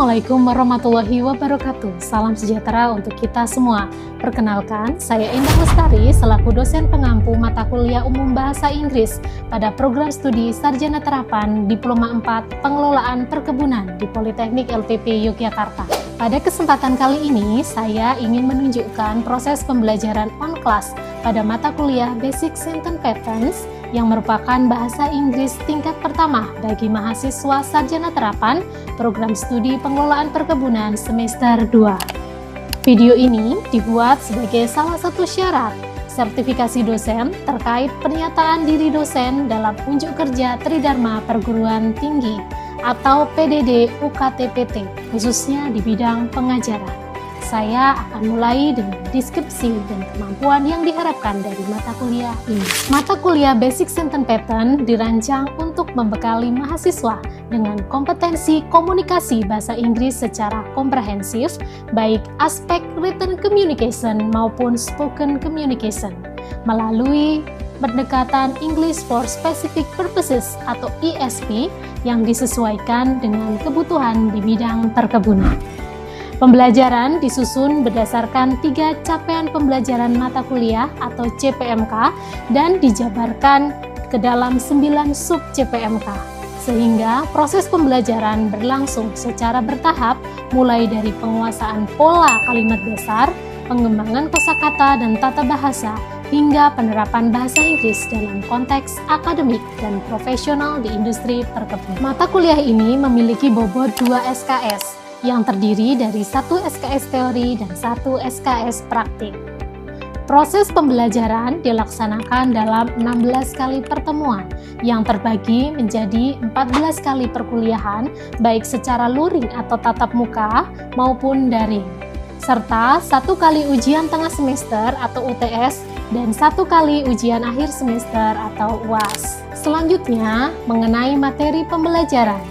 Assalamualaikum warahmatullahi wabarakatuh. Salam sejahtera untuk kita semua. Perkenalkan, saya Indah Lestari selaku dosen pengampu mata kuliah umum bahasa Inggris pada program studi Sarjana Terapan Diploma 4 Pengelolaan Perkebunan di Politeknik LPP Yogyakarta. Pada kesempatan kali ini, saya ingin menunjukkan proses pembelajaran on class pada mata kuliah Basic Sentence Patterns yang merupakan bahasa Inggris tingkat pertama bagi mahasiswa Sarjana Terapan Program Studi Pengelolaan Perkebunan semester 2. Video ini dibuat sebagai salah satu syarat sertifikasi dosen terkait pernyataan diri dosen dalam unjuk kerja Tridharma Perguruan Tinggi atau PDD UKT-PT, khususnya di bidang pengajaran. Saya akan mulai dengan deskripsi dan kemampuan yang diharapkan dari mata kuliah ini. Mata kuliah Basic Sentence Pattern dirancang untuk membekali mahasiswa dengan kompetensi komunikasi bahasa Inggris secara komprehensif, baik aspek written communication maupun spoken communication, melalui pendekatan English for Specific Purposes atau ESP yang disesuaikan dengan kebutuhan di bidang perkebunan. Pembelajaran disusun berdasarkan 3 capaian pembelajaran mata kuliah atau CPMK dan dijabarkan ke dalam 9 sub CPMK, sehingga proses pembelajaran berlangsung secara bertahap mulai dari penguasaan pola kalimat dasar, pengembangan kosakata dan tata bahasa, hingga penerapan bahasa Inggris dalam konteks akademik dan profesional di industri perkebunan. Mata kuliah ini memiliki bobot 2 SKS, yang terdiri dari 1 SKS teori dan 1 SKS praktik. Proses pembelajaran dilaksanakan dalam 16 kali pertemuan yang terbagi menjadi 14 kali perkuliahan baik secara luring atau tatap muka maupun daring, serta 1 kali ujian tengah semester atau UTS dan 1 kali ujian akhir semester atau UAS. Selanjutnya, mengenai materi pembelajaran.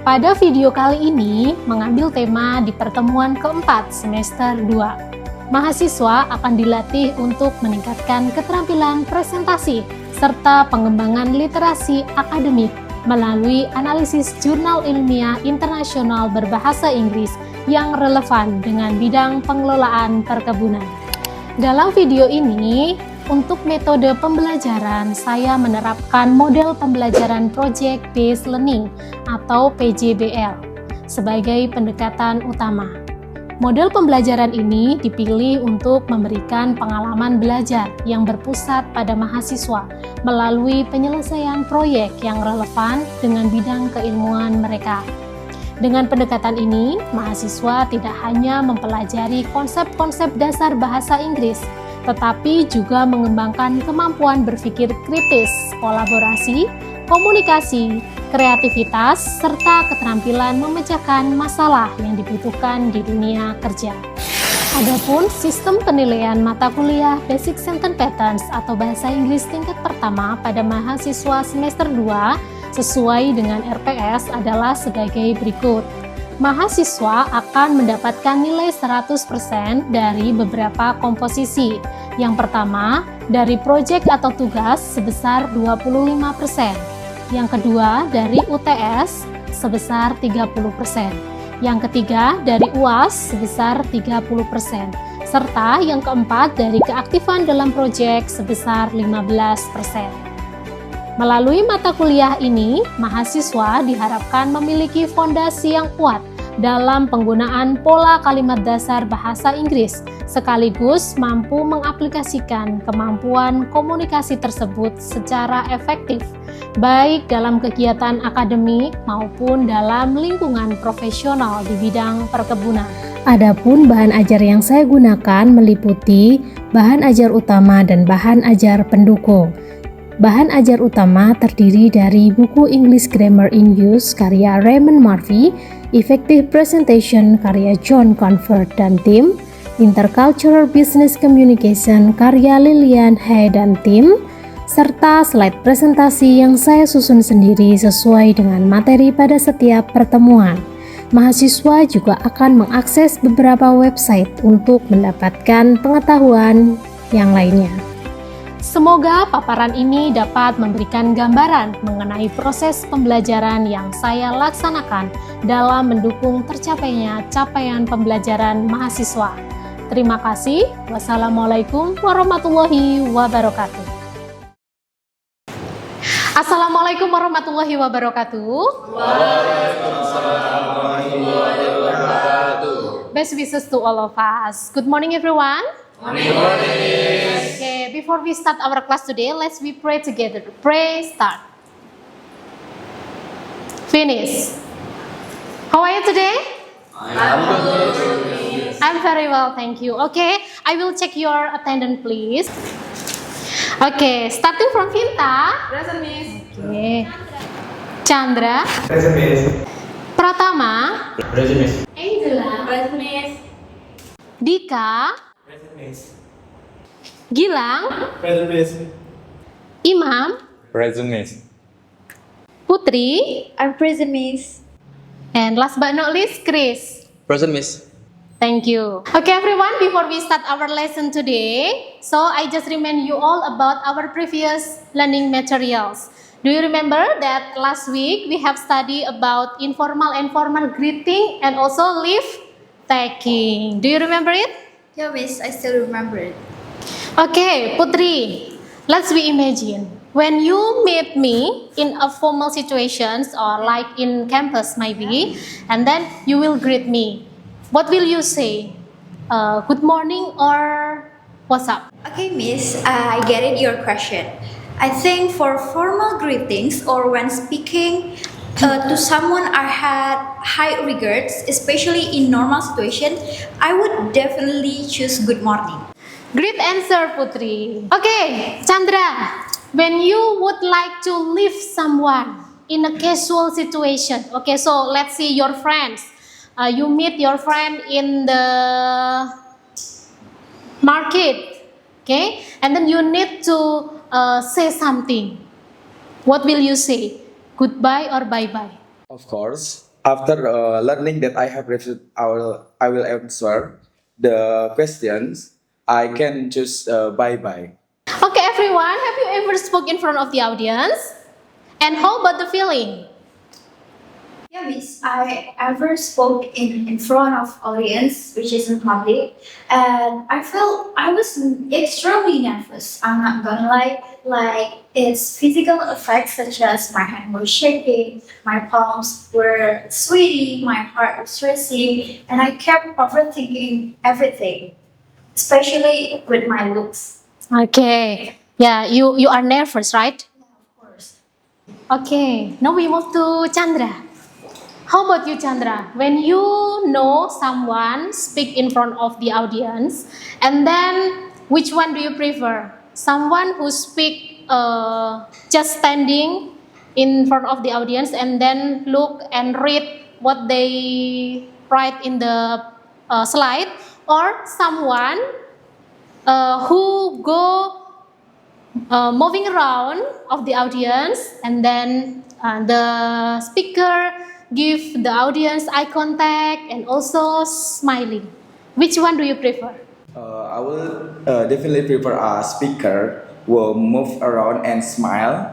Pada video kali ini mengambil tema di pertemuan keempat semester 2. Mahasiswa akan dilatih untuk meningkatkan keterampilan presentasi serta pengembangan literasi akademik melalui analisis jurnal ilmiah internasional berbahasa Inggris yang relevan dengan bidang pengelolaan perkebunan. Dalam video ini, untuk metode pembelajaran, saya menerapkan model pembelajaran Project Based Learning atau PJBL sebagai pendekatan utama. Model pembelajaran ini dipilih untuk memberikan pengalaman belajar yang berpusat pada mahasiswa melalui penyelesaian proyek yang relevan dengan bidang keilmuan mereka. Dengan pendekatan ini, mahasiswa tidak hanya mempelajari konsep-konsep dasar bahasa Inggris, tetapi juga mengembangkan kemampuan berpikir kritis, kolaborasi, komunikasi, kreativitas, serta keterampilan memecahkan masalah yang dibutuhkan di dunia kerja. Adapun sistem penilaian mata kuliah Basic Sentence Patterns atau bahasa Inggris tingkat pertama pada mahasiswa semester 2 sesuai dengan RPS adalah sebagai berikut. Mahasiswa akan mendapatkan nilai 100% dari beberapa komposisi. Yang pertama, dari proyek atau tugas sebesar 25%. Yang kedua, dari UTS sebesar 30%. Yang ketiga, dari UAS sebesar 30%. Serta yang keempat, dari keaktifan dalam proyek sebesar 15%. Melalui mata kuliah ini, mahasiswa diharapkan memiliki fondasi yang kuat dalam penggunaan pola kalimat dasar bahasa Inggris, sekaligus mampu mengaplikasikan kemampuan komunikasi tersebut secara efektif, baik dalam kegiatan akademik maupun dalam lingkungan profesional di bidang perkebunan. Adapun bahan ajar yang saya gunakan meliputi bahan ajar utama dan bahan ajar pendukung. Bahan ajar utama terdiri dari buku English Grammar in Use karya Raymond Murphy, Effective Presentation karya John Convert dan tim, Intercultural Business Communication karya Lillian Hay dan tim, serta slide presentasi yang saya susun sendiri sesuai dengan materi pada setiap pertemuan. Mahasiswa juga akan mengakses beberapa website untuk mendapatkan pengetahuan yang lainnya. Semoga paparan ini dapat memberikan gambaran mengenai proses pembelajaran yang saya laksanakan dalam mendukung tercapainya capaian pembelajaran mahasiswa. Terima kasih. Wassalamualaikum warahmatullahi wabarakatuh. Assalamualaikum warahmatullahi wabarakatuh. Waalaikumsalam warahmatullahi wabarakatuh. Best wishes to all of us. Good morning, everyone. Morning. Okay, before we start our class today, let's we pray together. Pray, start. Finish. How are you today? I'm very well, thank you. Okay, I will check your attendance, please. Okay, starting from Vinta. Present, Miss. Okay. Chandra. Present, Miss. Pratama. Present, Miss. Angela. Present, Miss. Dika. Present, Miss. Gilang. Present, Miss. Imam. Present, Miss. Putri. I'm present, Miss. And last but not least, Chris. Present, Miss. Thank you. Okay, everyone, before we start our lesson today, so I just remind you all about our previous learning materials. Do you remember that last week we have studied about informal and formal greeting and also leave taking? Do you remember it? Yeah, Miss, I still remember it. Okay, Putri, let's we imagine when you meet me in a formal situations or like in campus maybe, and then you will greet me. What will you say? Good morning or what's up? Okay, Miss, I get it, your question. I think for formal greetings or when speaking to someone I had high regards, especially in normal situation, I would definitely choose good morning. Great answer, Putri. Okay, Chandra, when you would like to leave someone in a casual situation, okay, so let's see your friends. You meet your friend in the market, okay, and then you need to say something. What will you say? Goodbye or bye-bye? Of course, after learning that I have received, I will answer the questions. I can choose bye-bye. Okay, everyone, have you ever spoke in front of the audience? And how about the feeling? Yeah, Miss, I ever spoke in front of audience, which is in public, and I felt I was extremely nervous. I'm not gonna lie, like its physical effects such as my hand was shaking, my palms were sweaty, my heart was racing, and I kept overthinking everything, especially with my looks. Okay, yeah, you are nervous, right? Yeah, of course. Okay, now we move to Chandra. How about you, Chandra? When you know someone speak in front of the audience, and then which one do you prefer? Someone who speak just standing in front of the audience and then look and read what they write in the slide, or someone who go moving around of the audience and then the speaker give the audience eye contact and also smiling. Which one do you prefer? I will definitely prefer a speaker who will move around and smile,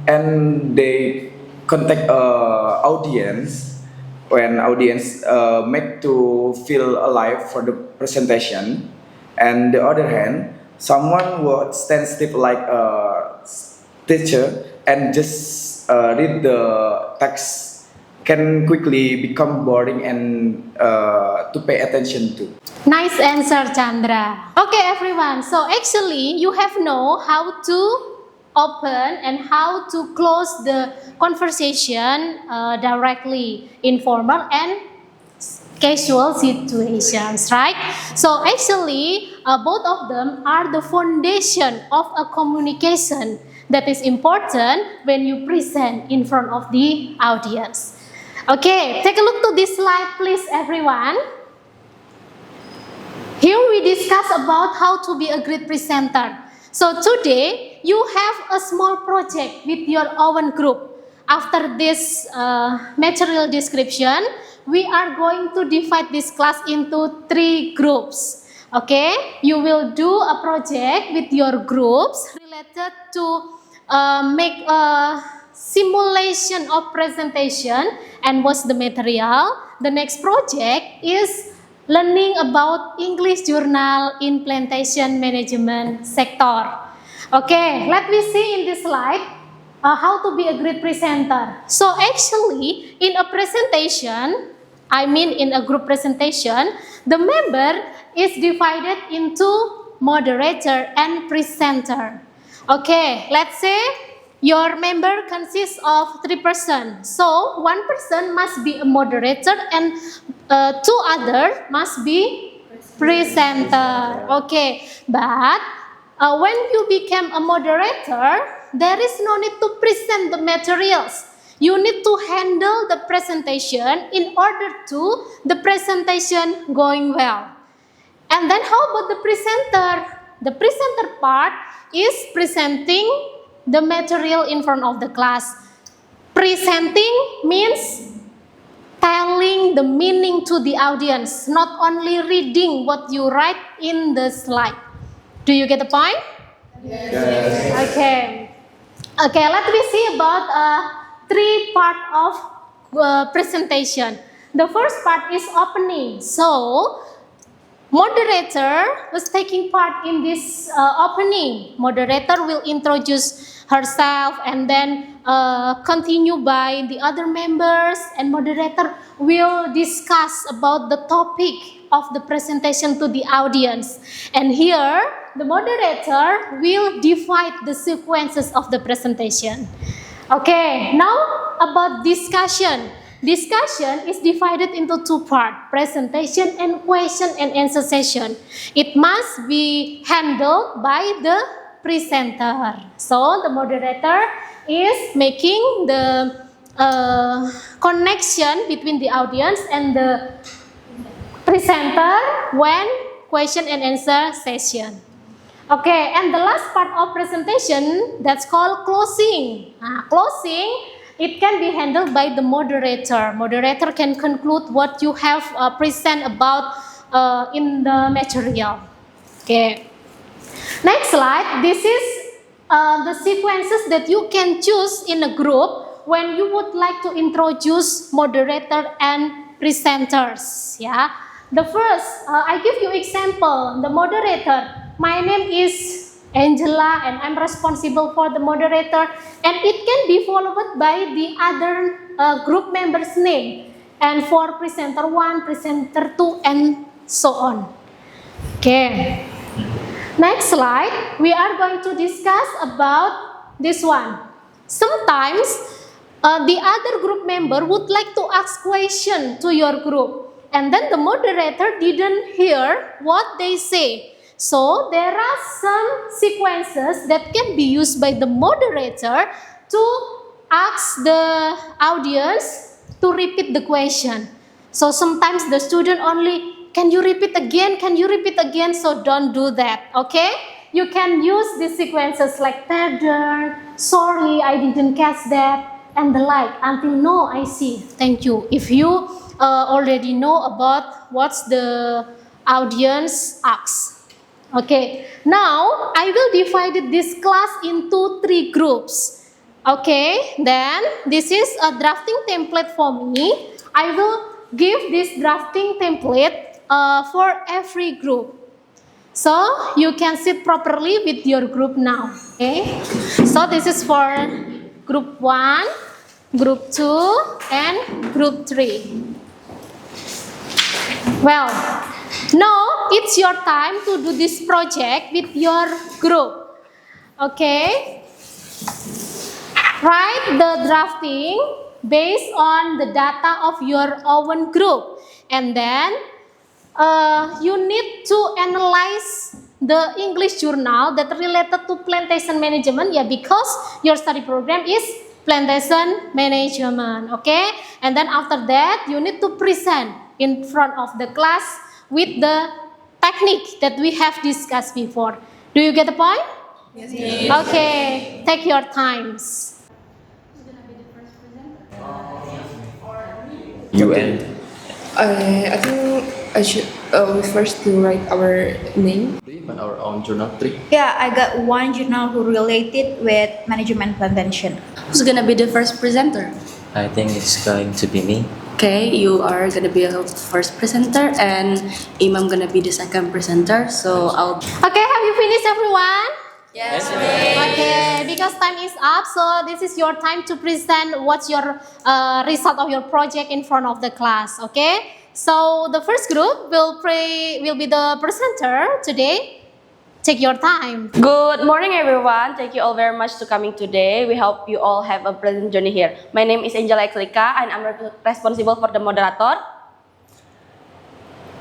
and they contact audience when audience make to feel alive for the presentation. And the other hand, someone will stand stiff like a teacher and just read the text can quickly become boring and to pay attention to. Nice answer, Chandra. Okay, everyone. So actually, you have know how to open and how to close the conversation directly, informal and casual situations, right? So actually, both of them are the foundation of a communication that is important when you present in front of the audience. Okay, take a look to this slide, please, everyone. Here we discuss about how to be a great presenter. So today, you have a small project with your own group. After this material description, we are going to divide this class into 3 groups. Okay, you will do a project with your groups related to make a simulation of presentation and what's the material. The next project is learning about English journal in plantation management sector. Okay, let me see in this slide how to be a great presenter. So actually in a presentation, in a group presentation, the member is divided into moderator and presenter. Okay, let's say your member consists of 3 persons. So 1 person must be a moderator and 2 others must be presenter. Okay, but when you become a moderator, there is no need to present the materials. You need to handle the presentation in order to the presentation going well. And then how about the presenter? The presenter part is presenting the material in front of the class. Presenting means telling the meaning to the audience, not only reading what you write in the slide. Do you get the point? Yes. Okay, let me see about 3 part of presentation. The first part is opening. So, moderator was taking part in this opening. Moderator will introduce herself and then continue by the other members, and moderator will discuss about the topic of the presentation to the audience. And here, the moderator will divide the sequences of the presentation. Okay, now about discussion. Discussion is divided into 2 parts, presentation and question and answer session. It must be handled by the presenter. So the moderator is making the connection between the audience and the presenter when question and answer session. Okay, and the last part of presentation, that's called closing. Closing, it can be handled by the moderator. Moderator can conclude what you have present about in the material. Okay. Next slide. This is the sequences that you can choose in a group when you would like to introduce moderator and presenters. Yeah. The first, I give you example. The moderator. My name is Angela and I'm responsible for the moderator, and it can be followed by the other group members' name, and for presenter 1, presenter 2, and so on. Okay. Next slide, we are going to discuss about this one. Sometimes the other group member would like to ask question to your group, and then the moderator didn't hear what they say. So there are some sequences that can be used by the moderator to ask the audience to repeat the question. So sometimes the student only, can you repeat again? Can you repeat again? So don't do that, okay? You can use these sequences like pardon, sorry, I didn't catch that, and the like, until no, I see, thank you. If you already know about what's the audience asks. Okay, now I will divide this class into 3 groups. Okay, then this is a drafting template for me. I will give this drafting template for every group. So you can sit properly with your group now. Okay, so this is for group 1, group 2, and group 3. Well, now it's your time to do this project with your group. Okay, write the drafting based on the data of your own group, and then you need to analyze the English journal that related to plantation management, because your study program is plantation management. Okay, and then after that you need to present in front of the class with the technique that we have discussed before. Do you get the point? Yes. Okay, take your times. You and I think I should we first to write our name. On our own journal 3. Yeah, I got one journal who related with management prevention. Who's gonna be the first presenter? I think it's going to be me. Okay, you are gonna be the first presenter, and Imam gonna be the second presenter. So I'll. Okay, have you finished, everyone? Yes. Okay, because time is up, so this is your time to present what's your result of your project in front of the class. Okay, so the first group will be the presenter today. Take your time. Good morning, everyone. Thank you all very much to coming today. We hope you all have a pleasant journey here. My name is Angela Exlika, and I'm responsible for the moderator.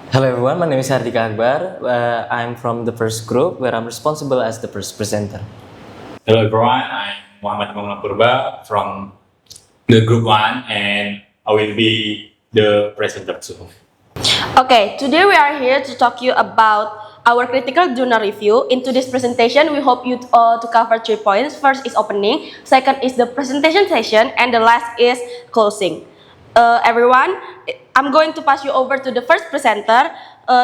Hello everyone, my name is Hardika Akbar. I'm from the first group where I'm responsible as the first presenter. Hello everyone, I'm Muhammad Muhammad Purba from the group 1 and I will be the presenter too. Okay, today we are here to talk you about our critical journal review. In today's presentation, we hope you to cover 3 points. First is opening, second is the presentation session, and the last is closing. Everyone, I'm going to pass you over to the first presenter.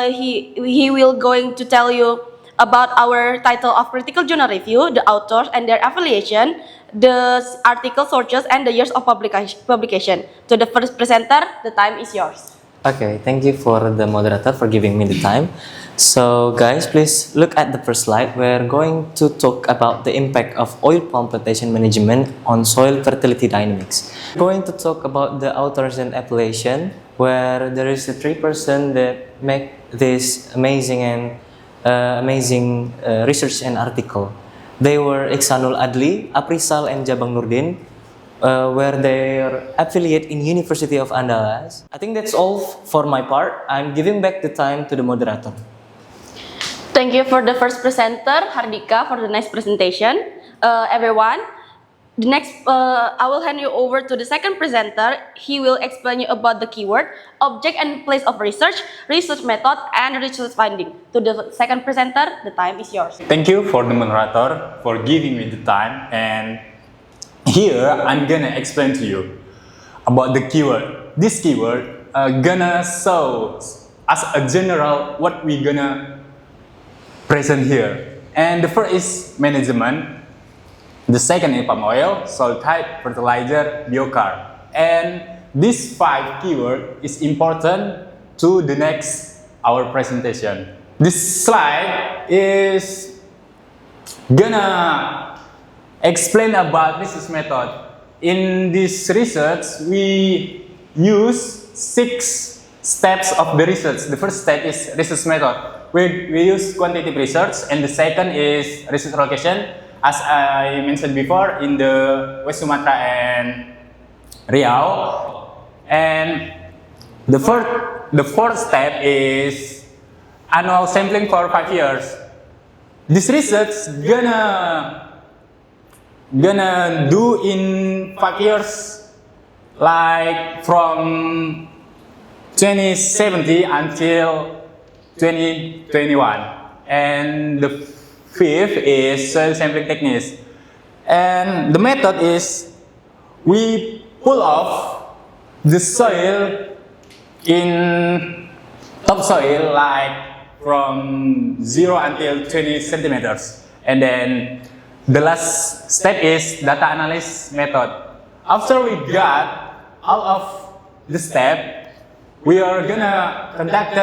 He will going to tell you about our title of critical journal review, the authors and their affiliation, the article sources, and the years of publication. To the first presenter, the time is yours. Okay, thank you for the moderator for giving me the time. So guys, please look at the first slide. We're going to talk about the impact of oil palm plantation management on soil fertility dynamics. We're going to talk about the authors and affiliation, where there is a 3 person that make this amazing research and article. They were Iksanul Adli, Aprisal, and Jabang Nurdin, where they're affiliate in University of Andalas. I think that's all for my part. I'm giving back the time to the moderator. Thank you for the first presenter, Hardika, for the nice presentation. Everyone, the next, I will hand you over to the second presenter. He will explain you about the keyword, object and place of research, research method, and research finding. To the second presenter, the time is yours. Thank you for the moderator for giving me the time, and here I'm gonna explain to you about the keyword. This keyword gonna show as a general what we gonna present here. And the first is management, the second is palm oil, soil type, fertilizer, biochar. And these 5 keywords is important to the next our presentation. This slide is gonna explain about research method. In this research, we use 6 steps of the research. The first step is research method. We use quantitative research, and the second is research location. As I mentioned before, in the West Sumatra and Riau. And the fourth step is annual sampling for 5 years. This research gonna do in 5 years, like from 2070 until 2021. And the fifth is soil sampling techniques. And the method is we pull off the soil in topsoil, like from 0 until 20 centimeters. And then the last step is data analysis method. After we got all of the step, we are gonna conduct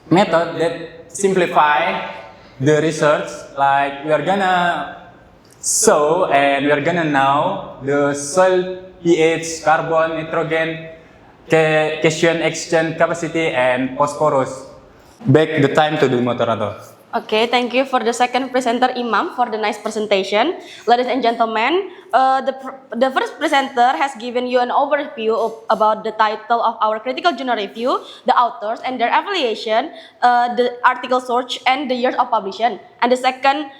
method that simplify the research. Like we are gonna show and we are gonna know the soil pH, carbon, nitrogen, cation exchange capacity, and phosphorus. Back the time to the moderator. Okay, thank you for the second presenter, Imam, for the nice presentation. Ladies and gentlemen, the first presenter has given you an overview about the title of our critical journal review, the authors and their affiliation, the article source, and the years of publication. And the second,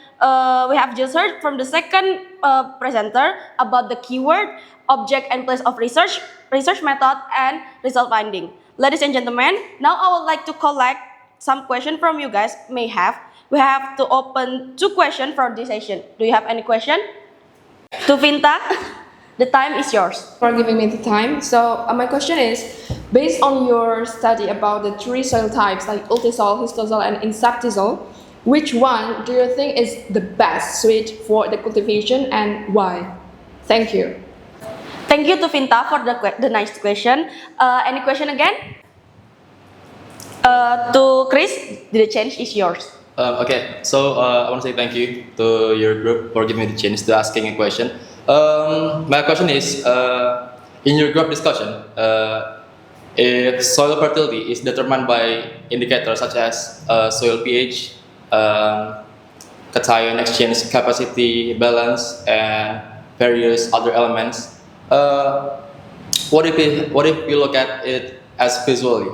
we have just heard from the second presenter about the keyword, object and place of research, research method, and result finding. Ladies and gentlemen, now I would like to collect some questions from you guys may have. We have to open 2 questions for this session. Do you have any question? To Vinta, the time is yours. For giving me the time. So my question is, based on your study about the three soil types like ultisol, histosol, and insectisol, which one do you think is the best suit for the cultivation and why? Thank you. Thank you to Vinta for the nice question. Any question again? To Chris, the chance is yours. Okay, so I want to say thank you to your group for giving me the chance to asking a question. My question is, in your group discussion, if soil fertility is determined by indicators such as soil pH, cation exchange capacity balance, and various other elements, what if we look at it as visually?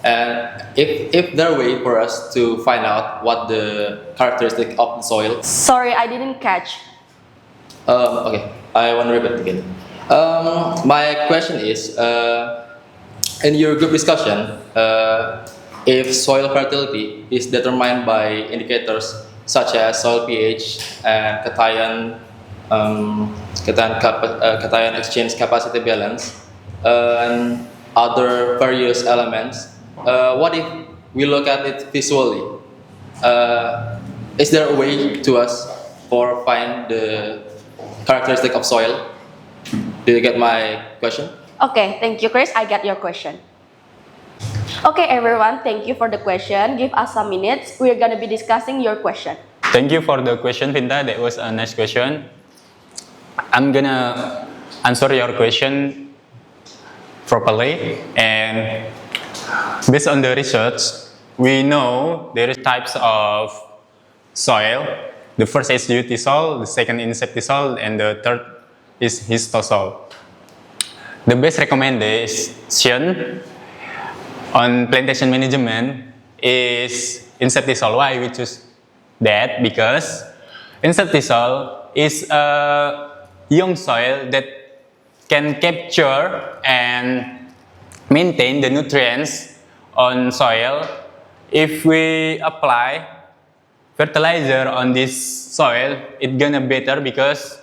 And if there are a way for us to find out what the characteristic of the soil. Sorry, I didn't catch. Okay, I want to repeat again. My question is, in your group discussion, if soil fertility is determined by indicators such as soil pH and cation exchange capacity balance and other various elements, what if we look at it visually? Is there a way to us for find the characteristic of soil? Do you get my question? Okay, thank you, Chris. I get your question. Okay, everyone, thank you for the question. Give us some minutes. We're gonna be discussing your question. Thank you for the question, Vinta. That was a nice question. I'm gonna answer your question properly. And based on the research, we know there is types of soil. The first is ultisol, the second insectisol, and the third is histosol. The best recommendation on plantation management is insectisol. Why we choose that? Because insectisol is a young soil that can capture and maintain the nutrients on soil. If we apply fertilizer on this soil, it's gonna better because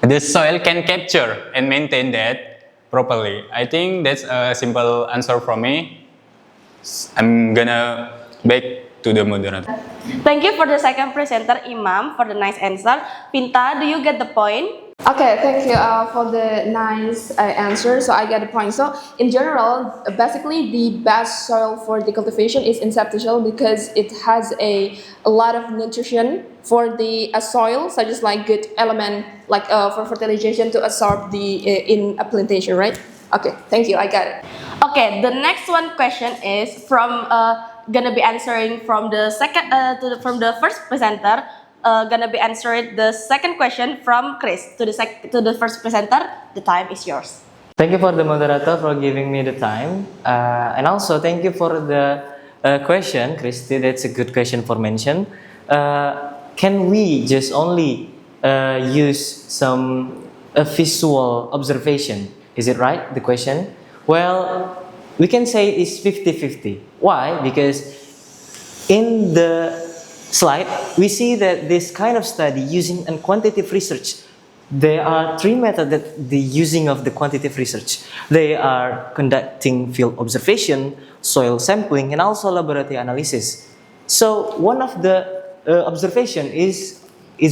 the soil can capture and maintain that properly. I think that's a simple answer from me. I'm gonna back to the moderator. Thank you for the second presenter, Imam, for the nice answer. Vinta, do you get the point? Okay, thank you for the nice answer. So I get the point. So in general, basically the best soil for the cultivation is insectisol because it has a lot of nutrition for the soil, such as like good element like for fertilization to absorb the in a plantation, right? Okay, thank you. I got it. Okay, the next one question is from gonna be answering from the second from the first presenter. Gonna be answering the second question from Chris to the first presenter. The time is yours. Thank you for the moderator for giving me the time, and also thank you for the question, Christy. That's a good question for mention. Can we just only use some visual observation? Is it right? The question. Well, we can say it's 50-50. Why? Because in the slide, we see that this kind of study using a quantitative research, there are three methods that the using of the quantitative research. They are conducting field observation, soil sampling, and also laboratory analysis. So one of the observation is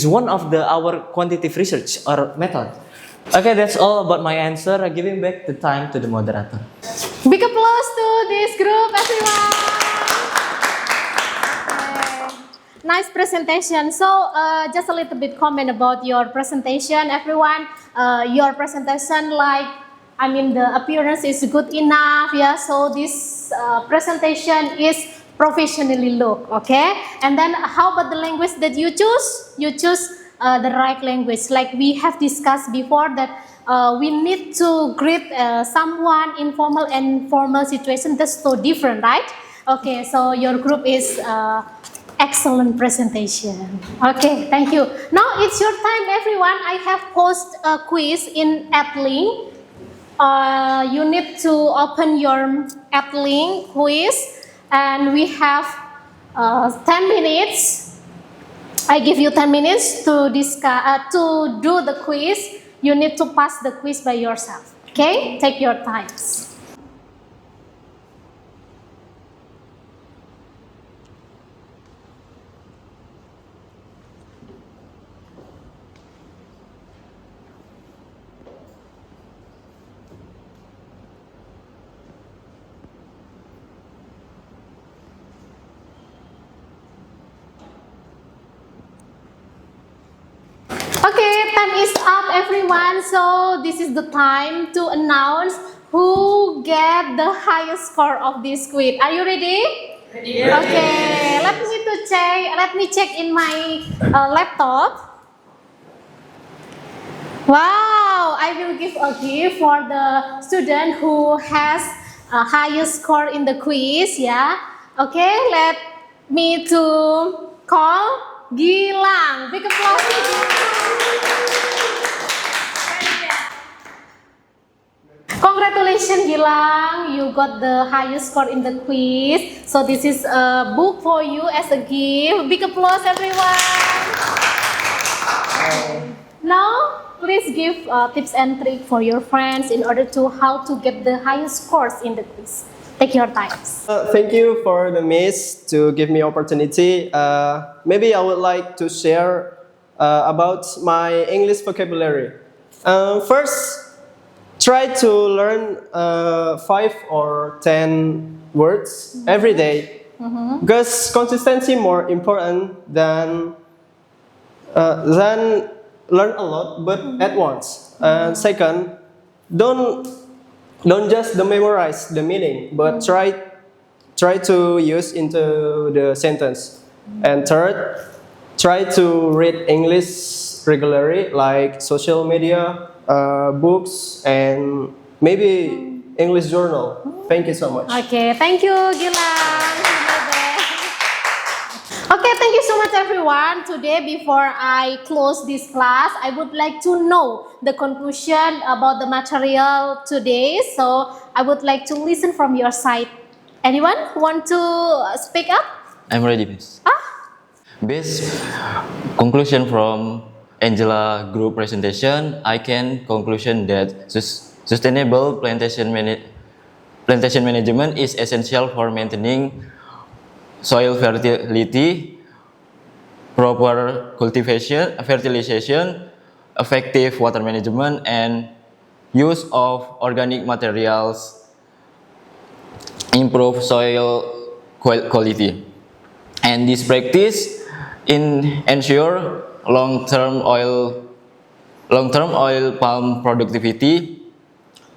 one of our quantitative research or method. Okay, that's all about my answer. Giving back the time to the moderator. Big applause to this group, everyone. Nice presentation. So just a little bit comment about your presentation, everyone. Your presentation, the appearance is good enough, yeah. So this presentation is professionally look, okay. And then how about the language that you choose? You choose the right language. Like we have discussed before that we need to greet someone in formal and formal situation. That's so different, right? Okay. So your group is. Excellent presentation. Okay, thank you. Now it's your time, everyone. I have posted a quiz in AppLink. You need to open your AppLink quiz, and we have 10 minutes. I give you 10 minutes to discuss, to do the quiz. You need to pass the quiz by yourself. Okay, take your times. Okay, time is up, everyone. So this is the time to announce who get the highest score of this quiz. Are you ready? Ready. Okay, let me check in my laptop. Wow, I will give a gift for the student who has a highest score in the quiz. Yeah. Okay, let me to call Gilang. Big applause to Gilang. Congratulations, Gilang. You got the highest score in the quiz. So this is a book for you as a gift. Big applause, everyone. Now, please give tips and tricks for your friends in order to how to get the highest scores in the quiz. Take your time. Thank you for the miss to give me opportunity. Maybe I would like to share about my English vocabulary. First, try to learn 5 or 10 words every day, because consistency more important than learn a lot but at once. And second, don't just memorize the meaning, but try to use into the sentence. And third, try to read English regularly, like social media, books, and maybe English journal. Thank you so much. Okay, thank you, Gilang. Okay, thank you so much, everyone. Today, before I close this class, I would like to know the conclusion about the material today. So I would like to listen from your side. Anyone want to speak up? I'm ready, Miss. Based conclusion from Angela Group presentation, I can conclusion that sustainable plantation management is essential for maintaining soil fertility, proper fertilization, effective water management, and use of organic materials improve soil quality. And this practice ensure long-term oil palm productivity,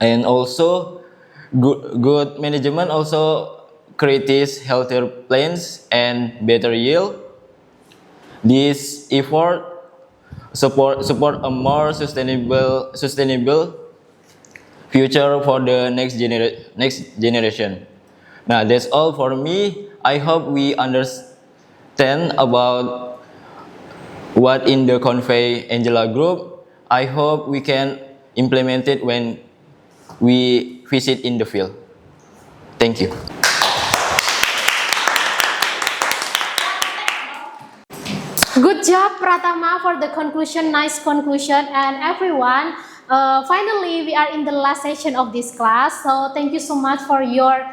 and also good management also creates healthier plants and better yield. This effort support a more sustainable future for the next generation. Now that's all for me. I hope we understand about what in the convey Angela Group. I hope we can implement it when we visit in the field. Thank you. Good job, Pratama, for the conclusion. Nice conclusion. And everyone, finally, we are in the last session of this class. So thank you so much for your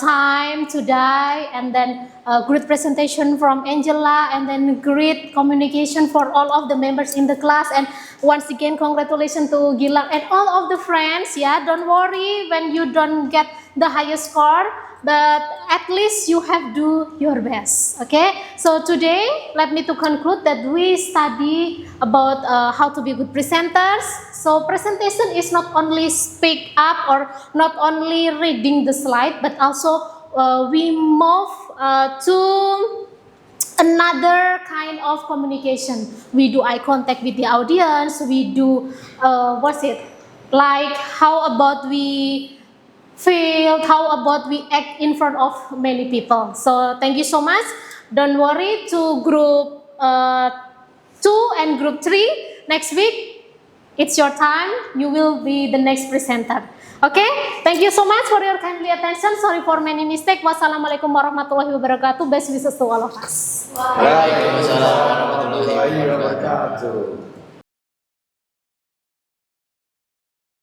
time today. And then great presentation from Angela. And then great communication for all of the members in the class. And once again, congratulations to Gilang and all of the friends. Yeah, don't worry when you don't get the highest score. But at least you have do your best. Okay, so today let me to conclude that we study about how to be good presenters. So presentation is not only speak up or not only reading the slide, but also we move to another kind of communication. We do eye contact with the audience. We do like how about we feel, how about we act in front of many people. So thank you so much. Don't worry, to group 2 and group 3 next week, it's your time. You will be the next presenter. Okay, thank you so much for your kindly attention. Sorry for many mistakes. Wassalamualaikum warahmatullahi wabarakatuh. Best wishes to all of us. Waalaikumsalam warahmatullahi wabarakatuh.